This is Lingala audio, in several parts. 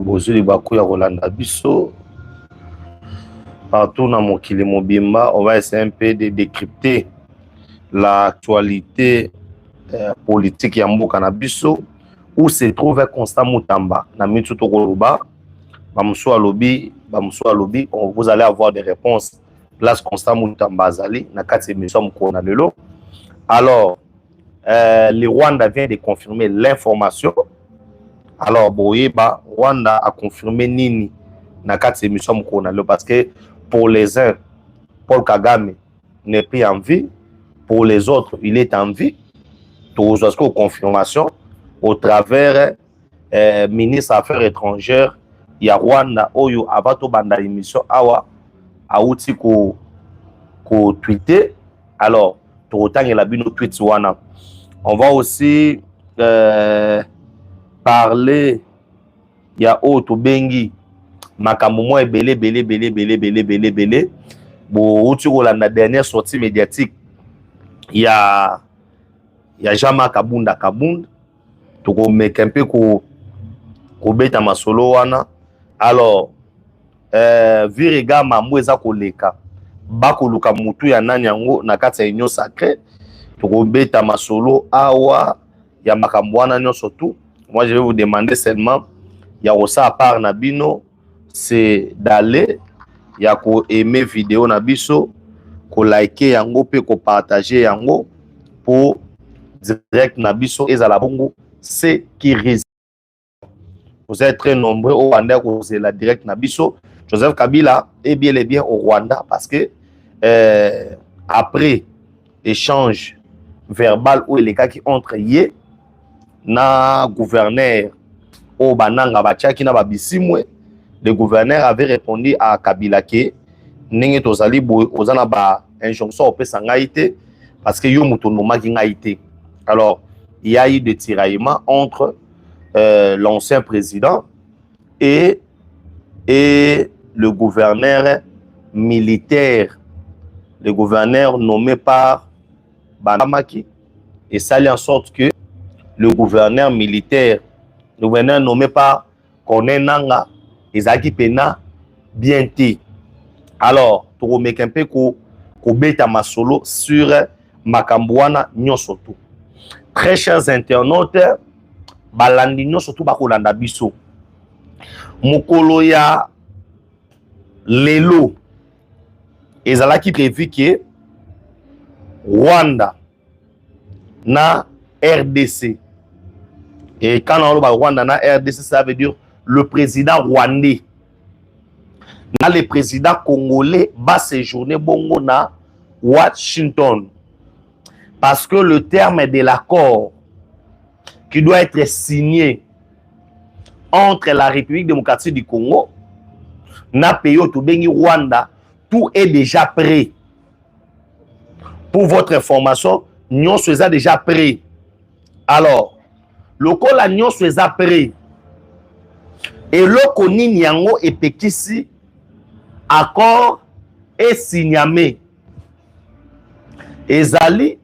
bozuli bakuya kolanda biso partout dans mokili mobimba. On va essayer un peu de décrypter l'actualité politique ya mboka na biso où se trouve Constant Mutamba na mitu to koloba bamuso alobi vous allez avoir des réponses place Constant Mutamba azali na kati émission mukona lelo. Alors le Rwanda vient de confirmer l'information. Alors boyeba Rwanda a confirmé nini na kati émission mukona lelo parce que pour les uns Paul Kagame n'est plus en vie, pour les autres il est en vie. Tout jusqu'aux confirmations au travers ministre des Affaires étrangères ya Rwanda oyo abato banda émission awa auti ko tweeter. Alors autant il a bien nos tweets wana. On va aussi parler ya auto bengi makambo mo belé bo uti ko la dernière sortie médiatique ya Jean-Marc Kabunda toko mekempe ko beta masolo wana. Alors virega mambo eza koleka bakoluka mutu ya nani yango na kati ya union sacrée toko beta masolo awa ya makambo wana nyonso tout. Moi je vais vous demander seulement ya osa à part na bino c'est d'aller ya ko aimer vidéo na biso ko liker yango pe ko partager yango pour direct Nabiso et la bongo sécurisé. Vous êtes très nombreux au Rwanda cause la direct Nabiso. Joseph Kabila est bien et bien au Rwanda parce que après échange verbal où les cas qui entre yé na gouverneur au bananga bachaki na babisimwe, le gouverneur avait répondu à Kabila que nenge tozali bo ozana ba injonction au pesangaité parce que yo mutonoma kingaité. Alors, il y a eu des tiraillements entre l'ancien président et le gouverneur militaire, le gouverneur nommé par Banamaki. Et ça allait en sorte que le gouverneur militaire, le gouverneur nommé par Corneille Nanga, Ezaki Pena, Bienté. Alors, tu remets un peu ko beta masolo sur Makambouana Nyosoto. Très chers internautes, balandi surtout bakolanda biso. Mukolo ya lelo ezalaki prévu que Rwanda na RDC. Et quand on parle Rwanda na RDC, ça veut dire le président rwandais. Na le président congolais va séjourner bongo na Washington. Parce que le terme de l'accord qui doit être signé entre la République démocratique du Congo, na pays Tobengi Rwanda, tout est déjà prêt. Pour votre information, nous sommes déjà prêts. Alors, le col nous sommes prêts. Et le koni nyango et pekisi accord est signé. Ezali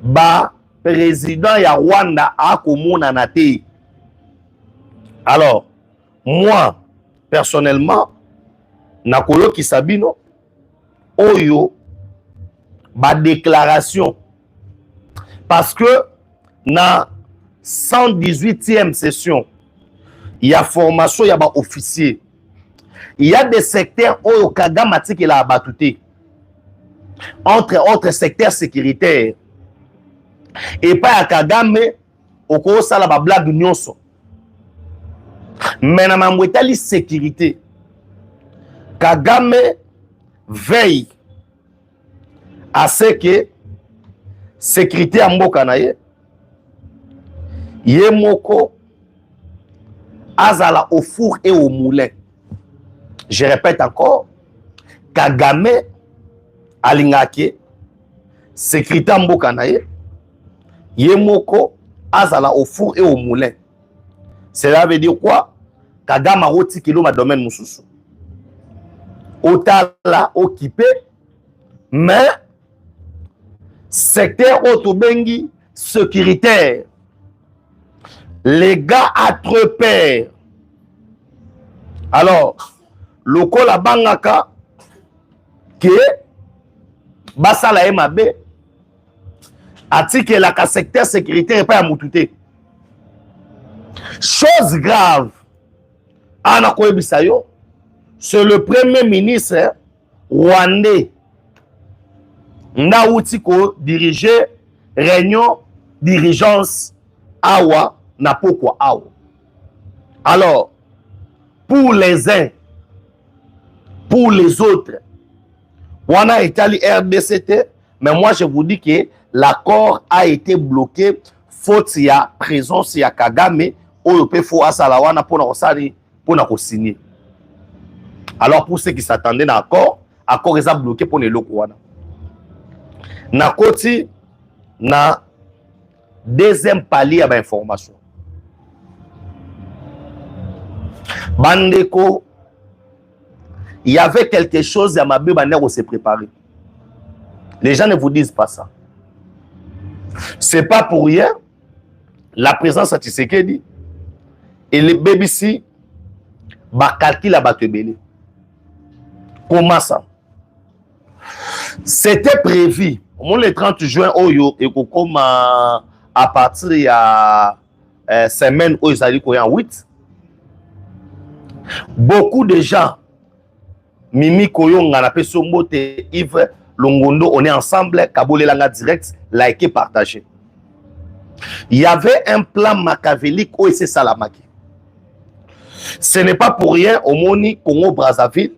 ba président ya Rwanda a komona na te. Alors, moi, personnellement, nakolo kisabino, oyo, ba déclaration. Parce que, na 118e session, il y a formation, il y a ba officier. Il y a des secteurs oyo Kagame qui l'a abattuté. Entre autres secteurs sécuritaires. Et pas à Kagame, au cours de la blague nyonso. Mais dans la sécurité, Kagame veille à ce que sécurité en Mokanaye, Yemoko, Azala au four et au moulin. Je répète encore, Kagame Alingake, sécurité en Mokanaye, Yemoko, Azala au four et au moulin. Cela veut dire quoi? Kagame a roti kilo ma domaine mususu. Otala occupé, mais secteur autobengi sécuritaire. Les gars à trepère Alors, lokola bangaka ke basala ye mabe atikelaka secteur sécuritaire epai ya mutu te. Chose grave ana koyebisa yo, c'est le premier ministre rwandais nda uti ko diriger réunion dirigeance awa na pokwa awa. Alors, pour les uns, pour les autres, on a établi RDCT, mais moi je vous dis que l'accord a été bloqué faute ya présence ya Kagame oyo pe fo asala wana pona kosali pona ko signer. Alors pour ceux qui s'attendaient à l'accord, accord est bloqué pour les locaux wana. Na koti na deuxième palier à information. Bandeko, il y avait quelque chose à ma bande où se préparer. Les gens ne vous disent pas ça. C'est pas pour rien la présence de Tshisekedi et les BBC ba calcul à batebele. Comment ça? C'était prévu le 30 juin oyo et comme à partir de la semaine où ils allaient en 8. Beaucoup de gens Mimi Koyonga na Pesombote Yves Longondo, on est ensemble, Kabole Langa direct, liké, partagé. Il y avait un plan machiavélique au EC Salamaki. Ce n'est pas pour rien au Moni Congo Brazzaville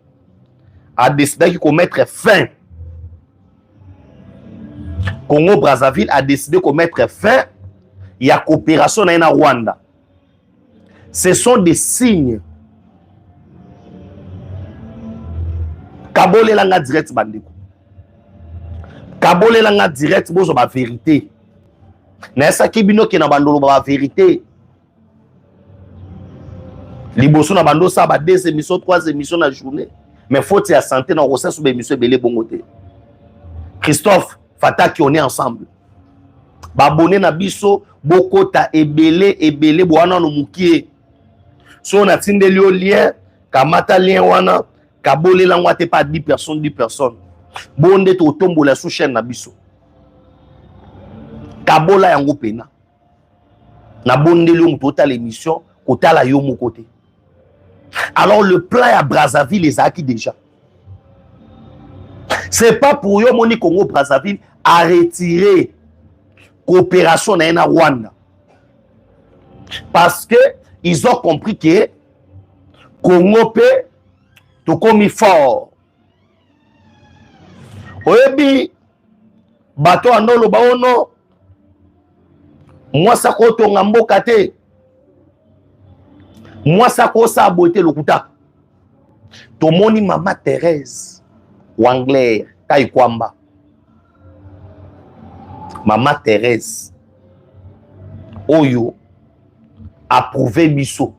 a décidé de mettre fin. Congo Brazzaville a décidé de mettre fin. Il y a coopération dans Rwanda. Ce sont des signes. Kabole Langa direct bandeko. Kabole Langa direct bozo ba vérité. Nessa kibino ki na bandolo ba vérité. Liboso na bando sa ba 2 émissions, 3 émissions na journée. Mais faut ya santé na recette sous émission belé bongoté. Christophe Fataki on est ensemble. Ba abonné na biso bokota ebele bwana no mukie. So na tindeli o lien kamata lien wana Kabole Langa te pas 10 personnes 10 personnes. Bonde to tombola sous chaîne na biso. Kabola yango pena. Na bonde le mutota l'émission kotala yo mon côté. Alors le plan à Brazzaville les a acquis déjà. C'est pas pour yo moni Congo Brazzaville à retirer coopération na Rwanda. Parce que ils ont compris que Congo peut tout comme fort. Oyebi bato andolo baono moi ça koto ngamboka te. Moi ça ko sa boité lokuta. Tomoni Mama Thérèse Wangler Kaikwamba. Mama Thérèse Oyo approuvé biso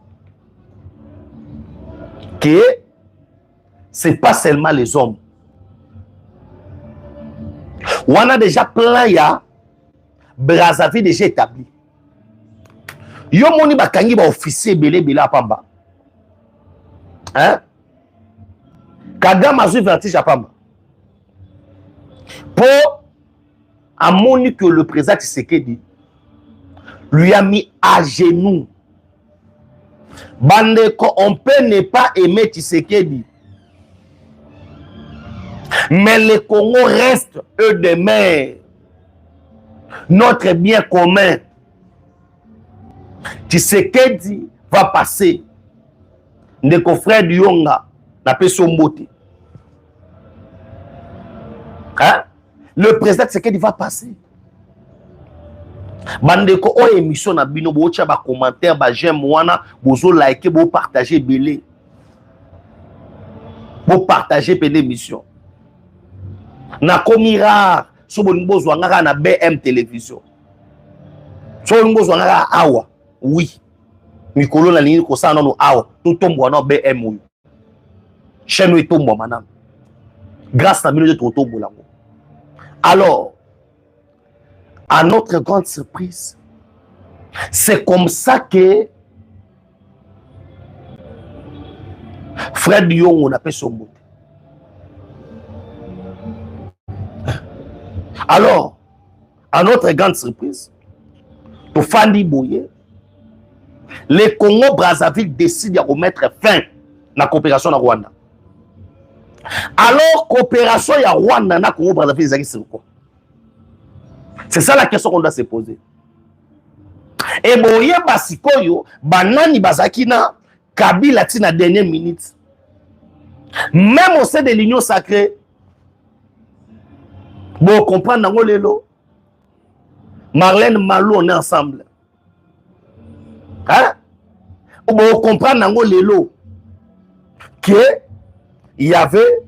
que c'est pas seulement les hommes. On a déjà plein ya Brazzaville déjà établi. Yo moni bakangi ba officier belé pamba. Hein? Kagame a eu vertige à pamba. Pour amoni que le président Tshisekedi lui a mis à genoux. Bandeko, on peut ne pas aimer Tshisekedi. Mais le Congo reste eux de mer. Notre bien commun. Tshisekedi va passer. Ndeko frère du Yonga na Pesombote. Hein? Le président Tshisekedi va passer. Bandeko o émission na bino bo tia ba commentaire ba j'aime wana bozo liker bo partager belé. Bo partager pe l'émission. Na komira so bolingo zwanga na BM télévision. So bolingo zwanga awa. Oui. Mikolo na lingi ko sa no awa. To tombo na BM oui. Chaîne oui tombo manam. Grâce à minute de tombo lango. Alors, à notre grande surprise, c'est comme ça que Fred Young, on appelle son mot. Alors, à notre grande surprise, pour Fandi Boye, les Congo-Brazzaville décident de remettre fin à la coopération avec Rwanda. Alors, coopération avec Rwanda et Congo-Brazzaville, c'est quoi? C'est ça la question qu'on doit se poser. Et Boye Basikoyo, Banani Bazakina, Kabila Tina dernière minute. Même au sein de l'Union sacrée, bon, comprendre dans lelo, Marlène Malou, on est ensemble. Hein? Bon, comprendre dans lelo, qu'il y avait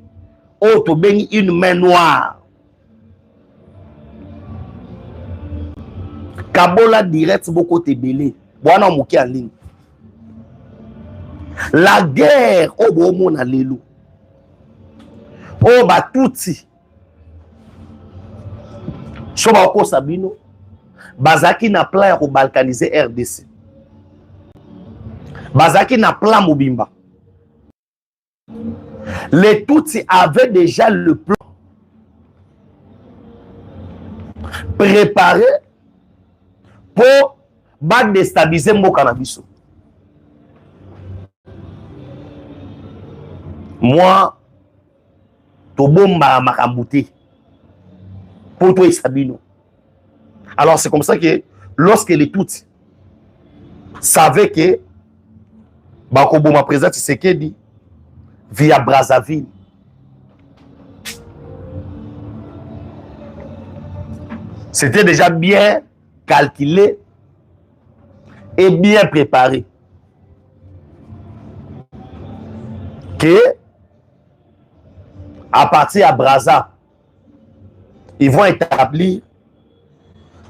une main noire. Kabola direct beaucoup tebele. Bon, on mouki en ligne. La guerre au bon na lelo. Oh ba touti. Soba ko Sabino. Bazaki na plan pour balkaniser RDC. Bazaki na plan Mobimba. Les Tutsis avaient déjà le plan préparé pour déstabiliser Mboka na biso. Moi, Tobomba Makambouté pour toi Sabino. Alors c'est comme ça que lorsque les Tutsis savaient que Bakoboma président Tshisekedi via Brazzaville, c'était déjà bien calculé et bien préparé que à partir à Brazza, ils vont établir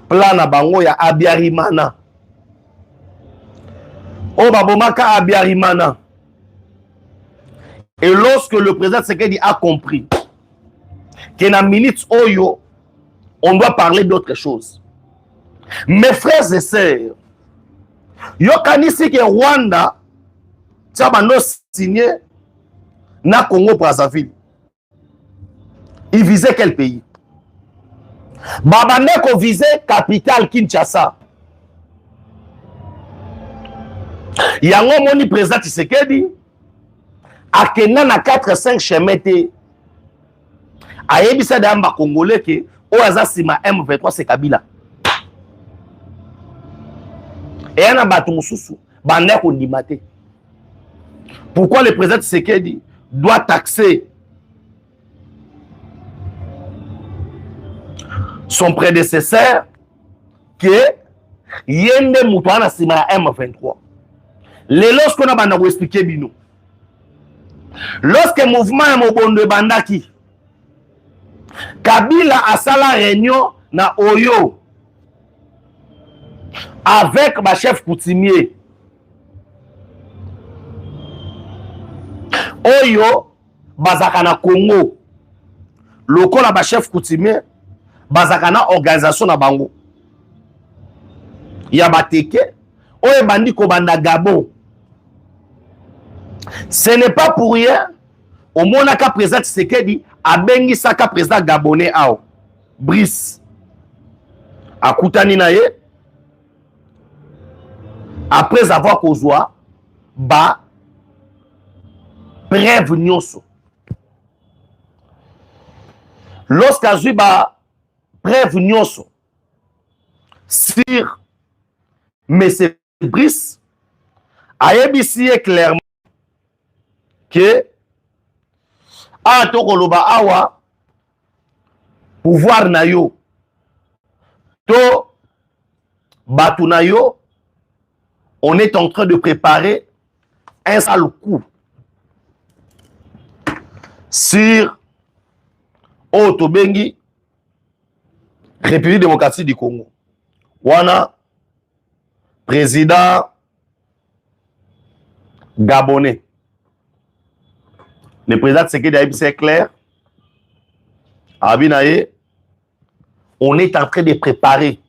plan na bango ya Abiyarimana. O babomaka Abiyarimana. Et lorsque le président Tshisekedi a compris que dans la minute Oyo, on doit parler d'autre chose. Mes frères et sœurs, yo kanisi que Rwanda tchabano signé na Congo Brazzaville. Il visait quel pays? Babandeko visait capitale Kinshasa. Yango moni président Tshisekedi akena na 4-5 chemins te. Ayebisa damba congolais ke oaza sima M23 c'est Kabila. Et yana batu mususu bandeko ndimate. Pourquoi le président Tshisekedi doit taxer son prédécesseur que yende mutuana sima M23? Lorsqu'on a banda expliquer bino. Lorsque le mouvement est mobondo bandaki, Kabila a sala réunion na Oyo avec ma chef coutumier. Oyo bazaka na Congo. Lokola ba chef coutumier bazaka na organisation na bango. Ya bateke oyo bandi ko banda Gabon. Ce n'est pas pour rien. Au monaka président Tshisekedi a bengi saka président gabonais ao Brice akutani na ye après avoir kozwa ba brève nyonso. Lorsqu'azui ba brève nyonso sur M. Brice ayebisi clairement que a tokoloba awa pouvoir na yo to batu na yo, on est en train de préparer un sale coup sur Otobengi République démocratique du Congo. Wana président gabonais. Le président Tshisekedi a dit c'est clair. Abinaye, on est en train de préparer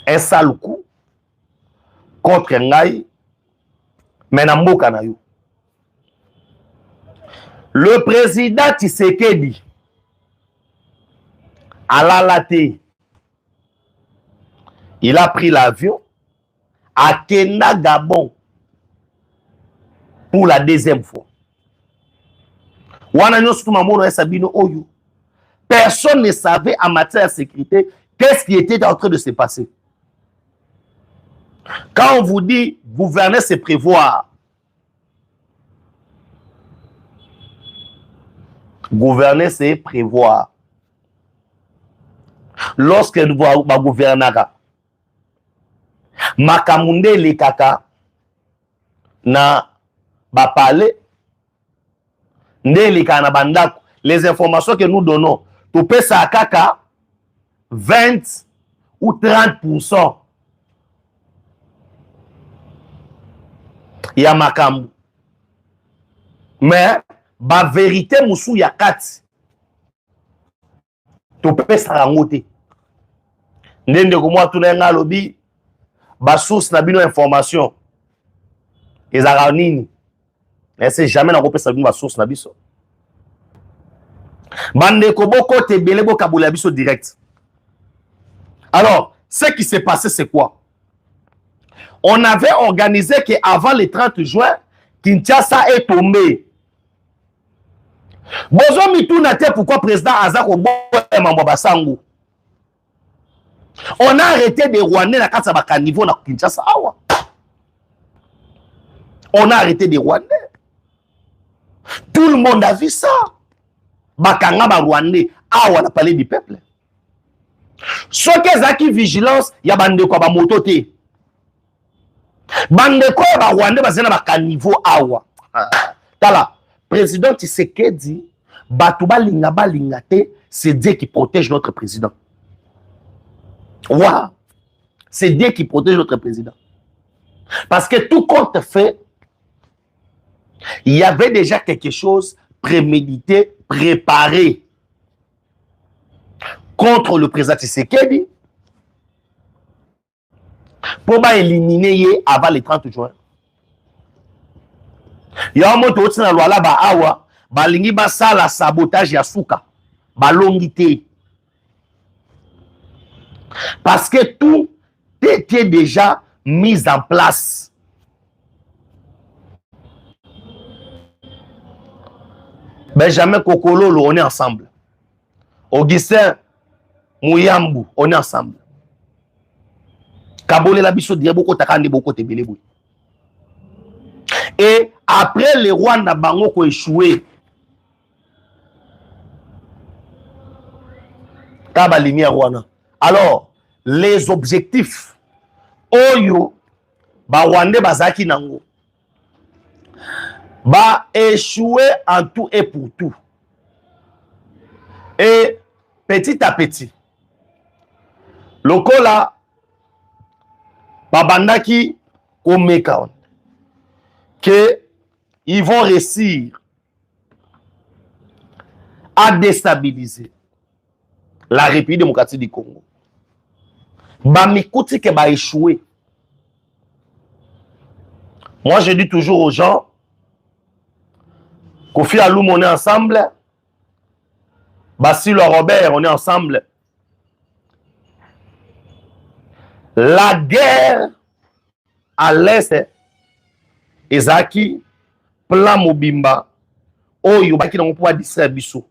un sale coup contre Ngaï Mais na mboka na yo. Le président Tshisekedi à la laté, il a pris l'avion à Kenya, Gabon pour la deuxième fois. Personne ne savait en matière de sécurité qu'est-ce qui était en train de se passer. Quand on vous dit gouverner, c'est prévoir. Gouverner, c'est prévoir. Lorsque nous gouvernons, Makamunde le kaka na bapale les informations que nous donnons, tu peux ça kaka 20 ou 30%. Il y a makambu. Mais la vérité moussou ya 4. Tu peux ça rangote. Ndende ko moi tout na lobby ba source na bino information. Ezara nini? C'est jamais na ko pesa bino ba source na biso. Bande ko boko te belé bo kabula biso direct. Alors, ce qui s'est passé c'est quoi? On avait organisé qu'avant le 30 juin, Kinshasa est tombé. Bozo Mituna te pourquoi président Azako Mambo Basango. On a arrêté des Rwandais na Katsabaka niveau na Kinshasa. On a arrêté des Rwandais. Tout le monde a vu ça. Bakanga ba Rwandais. Awa na parlé du peuple. Ce que zaki vigilance, ya bande ko ba motote. Bande ko ba Rwandais bazena ba niveau awa. Tala, président Tshisekedi, Batouba Lingaba Lingate, c'est Dieu qui protège notre président. Wow. C'est Dieu qui protège notre président. Parce que tout compte fait, il y avait déjà quelque chose prémédité, préparé contre le président Tshisekedi pour éliminer avant le 30 juin. Il y a un mot qui est là ba awa balingi basala sabotage ya suka balongité. Parce que tout était déjà mis en place. Benjamin Kokololo, on est ensemble. Augustin Mouyambu, on est ensemble. Kabole Labiso Diaboko Takande Boko Tebeleboui. Et après les Rwanda Bango qui ont échoué, Kabalimi Rwanda. Alors, les objectifs, Oyo, ba Rwanda Bazaki Nango, ba échouer en tout et pour tout. Et petit à petit, le Kola, Babandaki, Komeka, que ils vont réussir à déstabiliser la République démocratique du Congo. Bamikouti que va échouer. Moi, je dis toujours aux gens, Kofi Aloum, on est ensemble. Bassilo Robert, on est ensemble. La guerre à l'est, Ezaki, plan Mobimba, Oyo, Baki dans mon pouvoir distraire Bissou.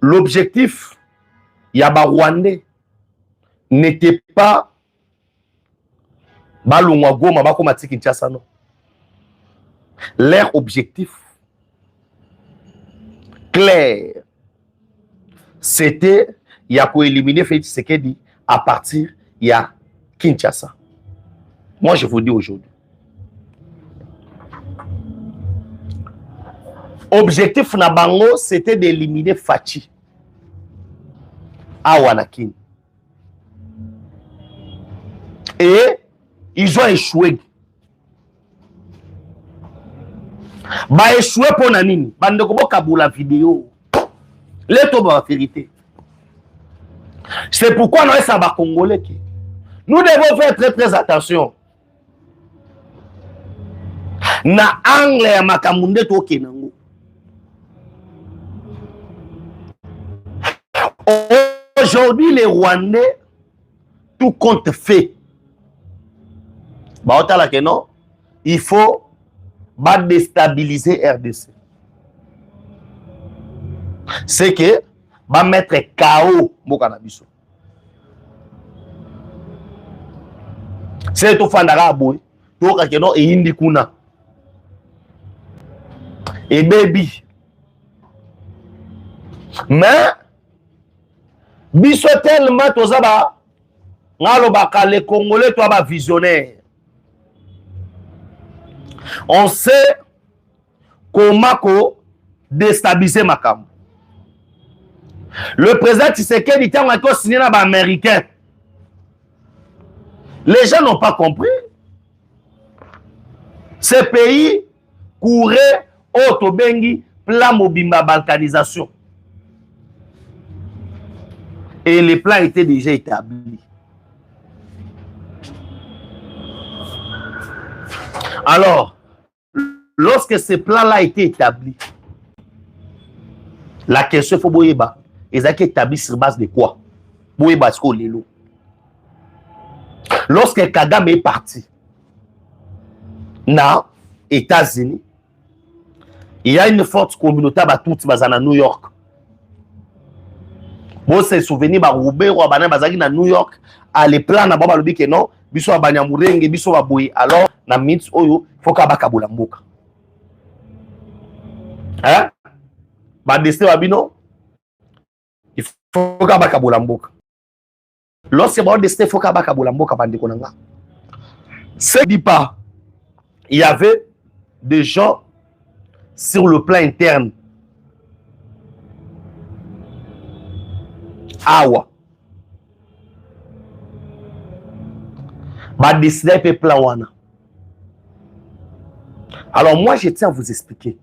L'objectif, Yaba Rwandais, n'était pas Balungwa Goma, Bako Mati Kinshasa, non. Leur objectif clair, c'était il y a qu'à éliminer Félix Tshisekedi à partir il y a Kinshasa. Moi, je vous dis aujourd'hui. Objectif Nabango, c'était d'éliminer Fachi à Wanakin. Et ils ont échoué. Bah échoué pour Nanini. Bande ko kabula vidéo. Les to ba vérité. C'est pourquoi nous sommes Congolais. Nous devons faire très très attention. na angle ya makambo nde tokende nango. Aujourd'hui les Rwandais tout compte fait baotala que non, il faut déstabiliser RDC. C'est que va mettre KO mboka na biso. C'est tout fandara boy to ka que non e indi kuna et baby mais biso tellement tozaba ngalo baka les Congolais toi ba visionnaire. On sait comment déstabiliser Makam. Le président Tshisekedi dit qu'il signé avec les Américains. Les gens n'ont pas compris. Ce pays courait au Tobengi plan Mobimba balkanisation. Et les plans étaient déjà établis. Alors, lorsque ce plan-là a été établi, la question faut boyeba, ils ont été établis sur base de quoi? Boyeba sko lelo. Lorsque Kagame est parti, na États-Unis, il y a une forte communauté à tout à New York. Vous se souvenez de Robert Ouabana Bazaki na New York, à les plans na baba lobi que non, biso abanyamurenge biso baboyi. Alors na minutes oyo faut ka bakabula mboka. Hein? Ba destin babino il faut ka bakabula mboka. Lorsque ba destin faut ka bakabula mboka bandeko nanga. Ce dit pas il y avait des gens sur le plan interne. Awa. Ba décider pe plan wana. Alors moi je tiens à vous expliquer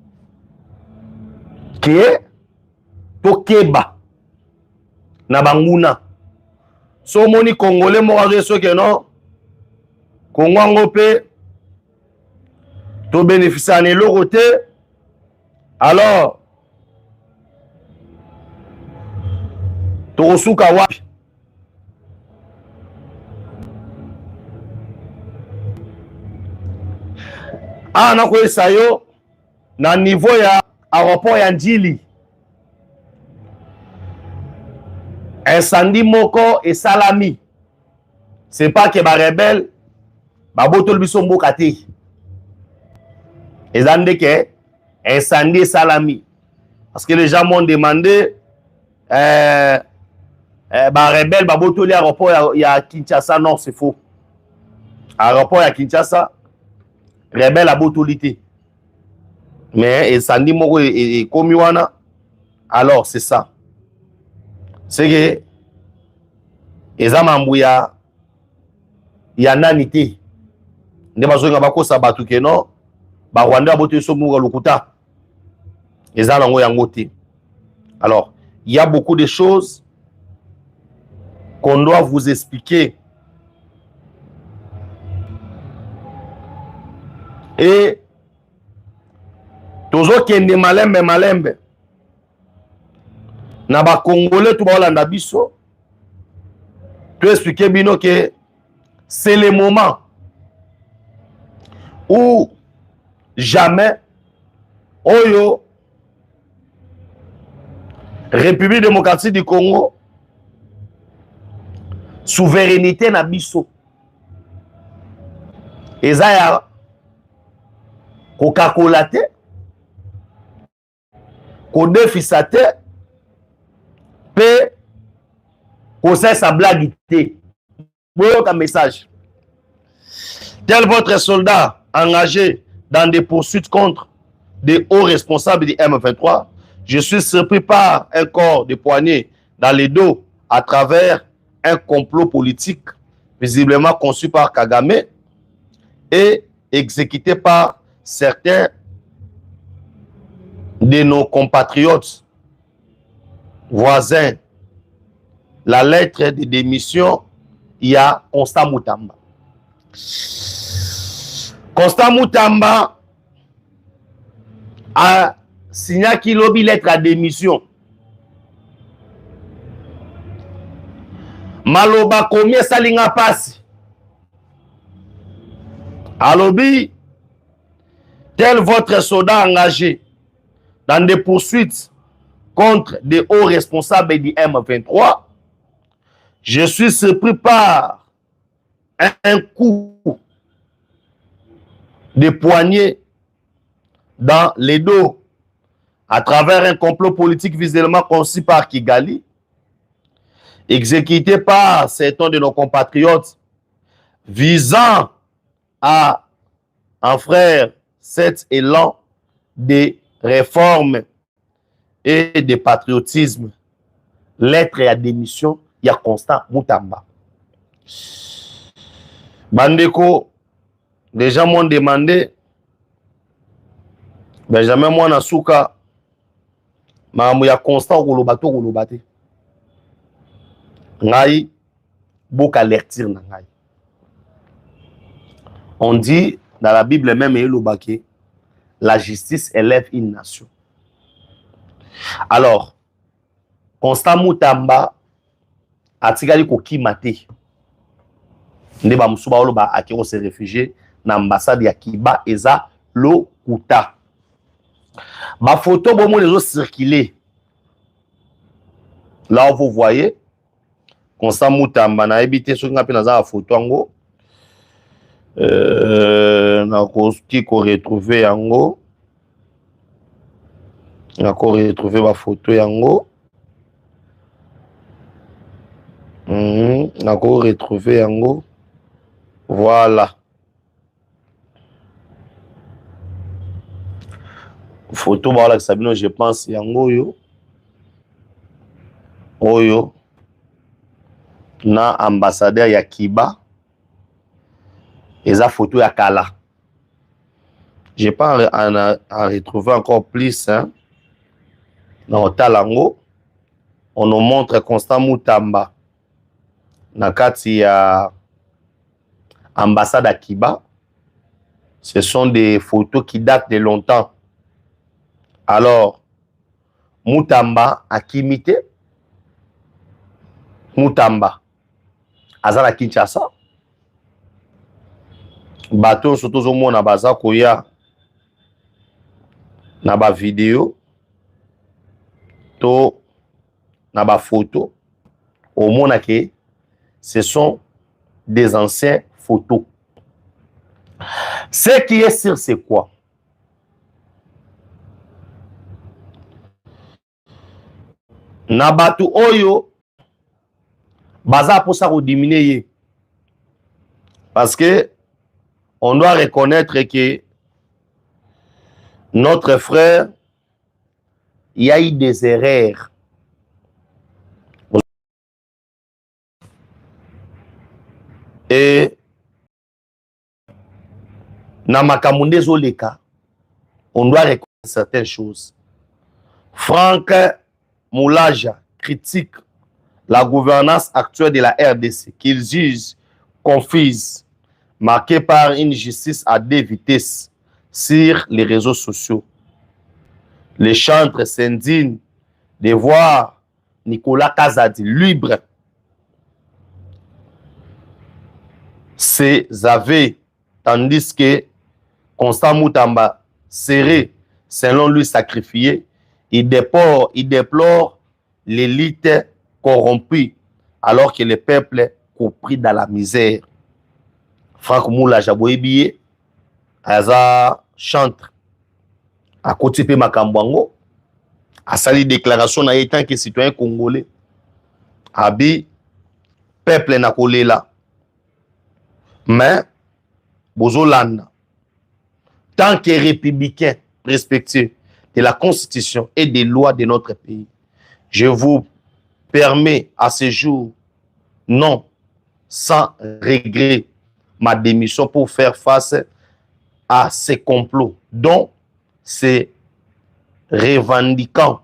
que tokeba na banguna so moni congolais mo reso que non Congo ngopé to bénéficier en loroté alors tosuka wapi na koyesa yo na niveau ya aéroport ya Njili incendie moko et salami c'est pas que ba rebelle ba botol biso mboka te ezande que incendie salami parce que les gens m'ont demandé ba rebelle ba botol aéroport ya Kinshasa. Non, c'est faux. Aéroport ya Kinshasa rebelle a botolité mais incendie moko et komi wana. Alors c'est ça, c'est que ezamambu ya nani te nde bazonga bakosa batu ke non ba Rwanda boto so muga lokuta ezalango yango te. Alors il y a beaucoup de choses qu'on doit vous expliquer et tozo kende malembe na ba Congolais tout ba biso to expliquer bino que c'est le moment où jamais oyo République démocratique du Congo souveraineté na biso ezaya kokakola te kodefisa te pe kosesa blague te. Boyoka message. Tel votre soldat engagé dans des poursuites contre des hauts responsables du M23, je suis surpris par un corps de poignée dans les dos à travers un complot politique visiblement conçu par Kagame et exécuté par certains de nos compatriotes voisins. La lettre de démission, il y a Constant Moutamba. Constant Moutamba, a signé qui lobby lettre à démission. Maloba combien salinga passe. A lobby, tel votre soldat engagé dans des poursuites contre des hauts responsables du M23, je suis surpris par un coup de poignet dans les dos à travers un complot politique visiblement conçu par Kigali, exécuté par certains de nos compatriotes visant à enfreindre cet élan de réforme et de patriotisme. Lettre à démission, il y a Constant Moutamba. Bandeko, les gens m'ont demandé, Benjamin Mwanasuka, il y a Constant Golobato Golobate. Ngai, beaucoup alertir na ngai. On dit dans la Bible même, la justice élève une nation. Alors, Constant Moutamba a tigali ko kimate. Ndeba musuba oloba akiro se réfugié na ambassade ya Kiba eza Lokuta. Ma photo bomo les autres circulé. Là vous voyez Constant Moutamba na habité sur ngapi na za photo ango. Na ko retrouver yango. Na ko retrouver ma photo yango. Na ko retrouver yango. Voilà. Photo voilà que Sabino je pense yango yo. Oyo na ambassadeur ya Kiba. Eza photo ya Kala. J'ai pas à retrouver encore plus hein. Dans Talango, on nous montre Constant Moutamba. Nakati ya ambassade à Kiba. Ce sont des photos qui datent de longtemps. Alors, Moutamba a kimité. Moutamba azala Kinshasa. Bateau surtout au monde na baza koya na ba vidéo to na ba photo au monde que ce sont des anciennes photos. Ce qui est sûr c'est quoi? Na batu oyo baza pour ça diminuer parce que on doit reconnaître que notre frère, il y a eu des erreurs. Et dans Makamunde Zoleka, on doit reconnaître certaines choses. Franck Moulaja critique la gouvernance actuelle de la RDC, qu'il juge confuse, marquée par une justice à deux vitesses sur les réseaux sociaux. Les chantres s'indignent de voir Nicolas Kazadi libre. Ses aveux, tandis que Constant Moutamba serait, selon lui, sacrifié. Il déplore l'élite corrompue alors que le peuple compris dans la misère. Franck Moula Jaboyebiye, Aza chantre à côté de Makambwango, a sali déclaration en tant que citoyen congolais. Abi, peuple n'a collé là. Mais, Bozolanda, tant que républicain respectueux de la Constitution et des lois de notre pays, je vous permets à ce jour, non, sans regret, ma démission pour faire face à ces complots dont ces revendiquants,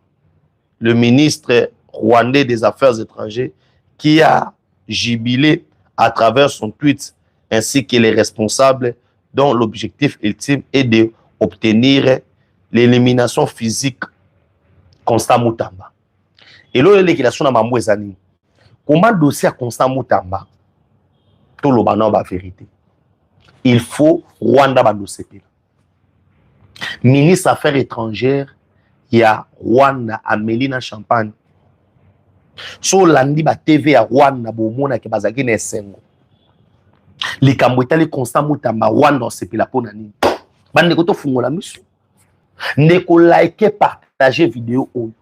le ministre rwandais des Affaires étrangères, qui a jubilé à travers son tweet, ainsi que les responsables dont l'objectif ultime est d'obtenir l'élimination physique Constant Mutamba. Et là, l'élimination à Mambo Ezani. Comment dossier à Constant Mutamba? Tout le banon la vérité. Il faut Rwanda dossier. Ministre Affaires étrangères, il y a Rwanda à Mélina Champagne. So landi ba TV à Rwanda bomona ke bazaki na esengo. Les Cambouétais les Constant Mutamba Rwanda c'est pila pona nini. Bande ko to fungola miso. Ndeko like partager vidéo oyo.